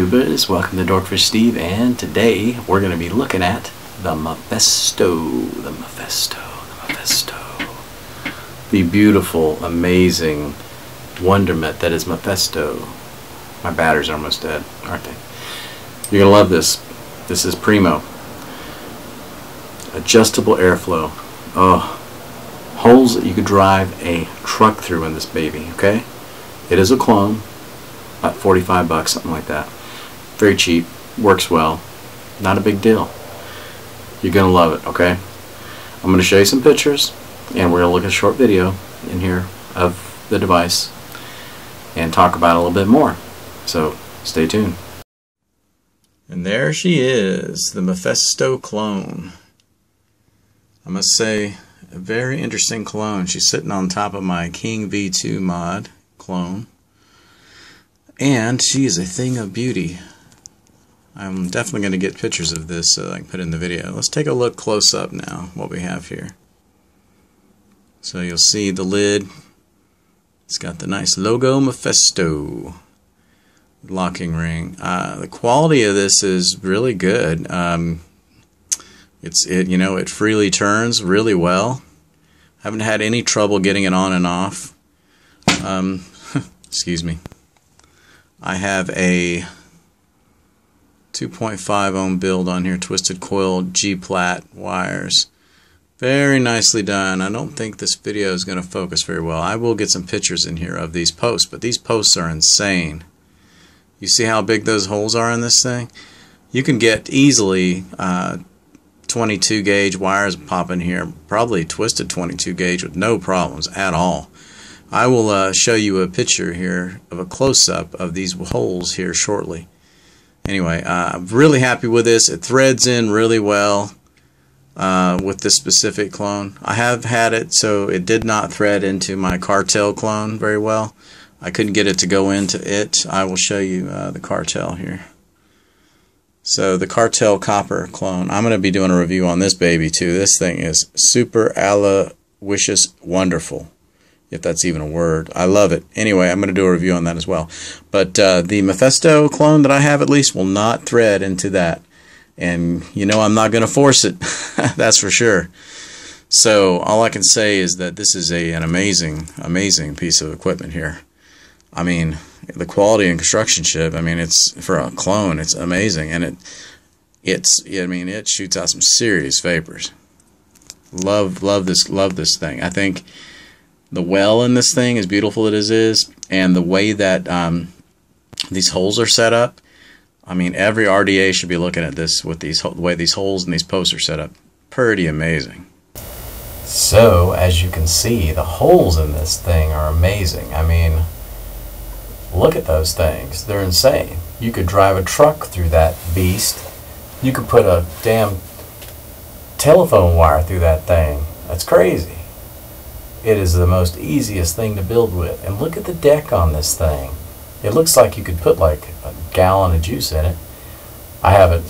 YouTubers, welcome to Dorkfish Steve, and today we're going to be looking at the Mephisto, the beautiful, amazing wonderment that is Mephisto. My batteries are almost dead, aren't they? You're going to love this. This is primo. Adjustable airflow. Oh, holes that you could drive a truck through in this baby, okay? It is a clone. About 45 bucks, something like that. Very cheap, works well, not a big deal. You're gonna love it, okay? I'm gonna show you some pictures, and we're gonna look at a short video in here of the device and talk about it a little bit more. So stay tuned. And there she is, the Mephisto clone. I must say, a very interesting clone. She's sitting on top of my King V2 mod clone. And she is a thing of beauty. I'm definitely going to get pictures of this so I can put in the video. Let's take a look close up now, what we have here. So you'll see the lid. It's got the nice logo Mephisto. Locking ring. The quality of this is really good. It freely turns really well. Haven't had any trouble getting it on and off. Excuse me. I have a 2.5 ohm build on here, twisted coil G-plat wires. Very nicely done. I don't think this video is going to focus very well. I will get some pictures in here of these posts, but these posts are insane. You see how big those holes are in this thing? You can get easily 22 gauge wires pop in here, probably twisted 22 gauge with no problems at all. I will show you a picture here of a close-up of these holes here shortly. Anyway, I'm really happy with this. It threads in really well with this specific clone. I have had it so it did not thread into my Cartel clone very well. I couldn't get it to go into it. I will show you the Cartel here. So the Cartel copper clone. I'm going to be doing a review on this baby too. This thing is super aloysious wonderful. If that's even a word. I love it. Anyway, I'm going to do a review on that as well. But the Mephisto clone that I have at least will not thread into that. And you know I'm not going to force it. That's for sure. So all I can say is that this is an amazing, amazing piece of equipment here. I mean, the quality and constructionship, I mean, it's for a clone, it's amazing. And it shoots out some serious vapors. Love this thing. I think the well in this thing, as beautiful as it is, and the way that these holes are set up, I mean, every RDA should be looking at this with the way these holes and these posts are set up. Pretty amazing. So, as you can see, the holes in this thing are amazing. I mean, look at those things. They're insane. You could drive a truck through that beast. You could put a damn telephone wire through that thing. That's crazy. It is the most easiest thing to build with. And look at the deck on this thing. It looks like you could put like a gallon of juice in it. I haven't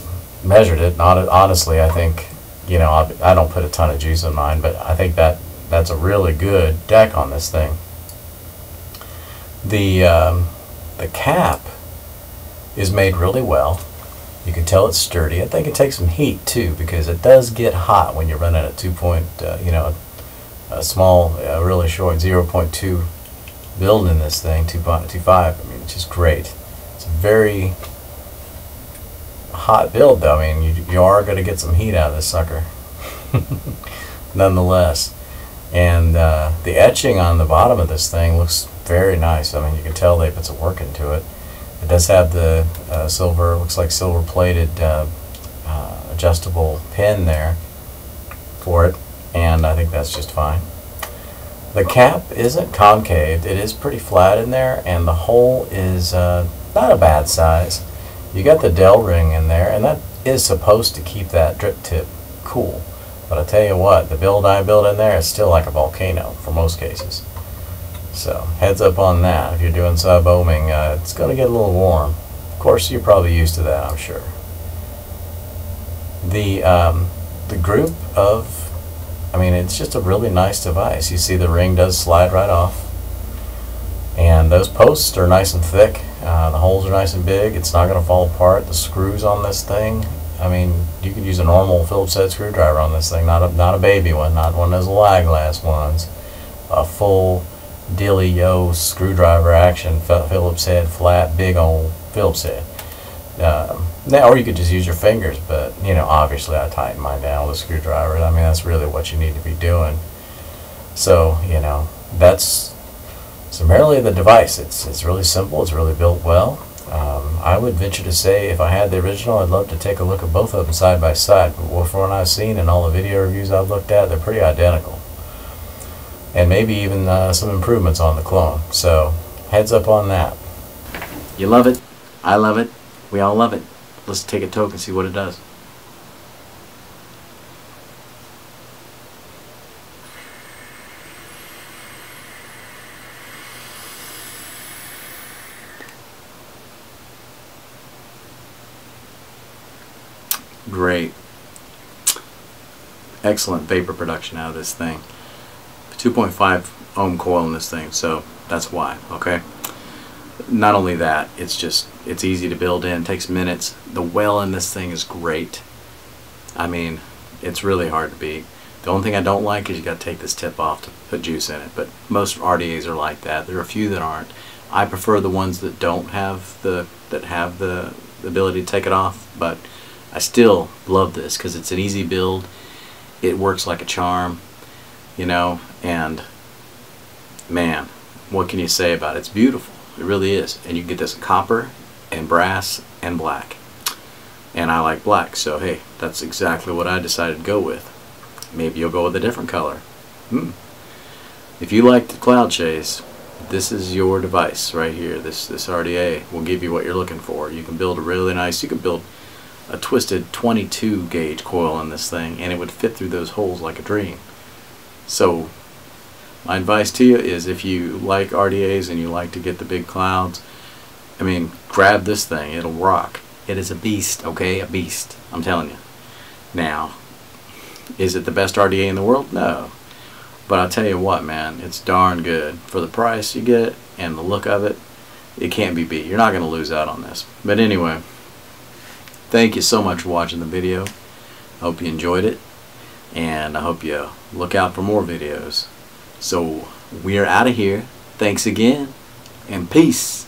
measured it. Honestly, I think, you know, I don't put a ton of juice in mine, but I think that's a really good deck on this thing. The cap is made really well. You can tell it's sturdy. I think it takes some heat too, because it does get hot when you're running at a small, really short 0.2 build in this thing, 2.25. I mean, it's just great. It's a very hot build, though. I mean, you are going to get some heat out of this sucker, nonetheless. And the etching on the bottom of this thing looks very nice. I mean, you can tell they put some work into it. It does have the silver, looks like silver-plated adjustable pin there for it. And I think that's just fine. The cap isn't concave. It is pretty flat in there, and the hole is not a bad size. You got the dell ring in there, and that is supposed to keep that drip tip cool. But I tell you what, the build I built in there is still like a volcano for most cases. So heads up on that. If you're doing sub-ohming, it's going to get a little warm. Of course, you're probably used to that, I'm sure. The group of, I mean, it's just a really nice device. You see the ring does slide right off. And those posts are nice and thick. The holes are nice and big. It's not going to fall apart. The screws on this thing, I mean, you could use a normal Phillips head screwdriver on this thing, not a baby one, not one of those eyeglass ones. A full dilly-o screwdriver action Phillips head, flat, big old Phillips head. Now, or you could just use your fingers, but you know, obviously I tighten mine down with a screwdriver. I mean, that's really what you need to be doing. So, you know, that's summarily the device. It's really simple. It's really built well. I would venture to say, if I had the original, I'd love to take a look at both of them side by side. But from what I've seen and all the video reviews I've looked at, they're pretty identical. And maybe even some improvements on the clone. So, heads up on that. You love it. I love it. We all love it. Let's take a toke and see what it does. Great. Excellent vapor production out of this thing. 2.5 ohm coil in this thing, so that's why, okay? Not only that, it's easy to build in, takes minutes. The well in this thing is great. I mean, it's really hard to beat. The only thing I don't like is you got to take this tip off to put juice in it, but most RDAs are like that. There are a few that aren't. I prefer the ones that don't have the ability to take it off, but I still love this because it's an easy build. It works like a charm, you know, and man, what can you say about it? It's beautiful. It really is. And you can get this in copper and brass and black. And I like black, so hey, that's exactly what I decided to go with. Maybe you'll go with a different color. If you like the cloud chase, this is your device right here. This RDA will give you what you're looking for. You can build a really nice, you can build a twisted 22 gauge coil in this thing, and it would fit through those holes like a dream. So my advice to you is, if you like RDAs and you like to get the big clouds, I mean, grab this thing. It'll rock. It is a beast, okay? A beast. I'm telling you. Now, is it the best RDA in the world? No. But I'll tell you what, man, it's darn good. For the price you get and the look of it, it can't be beat. You're not going to lose out on this. But anyway, thank you so much for watching the video. I hope you enjoyed it, and I hope you look out for more videos. So we're out of here. Thanks again, and peace.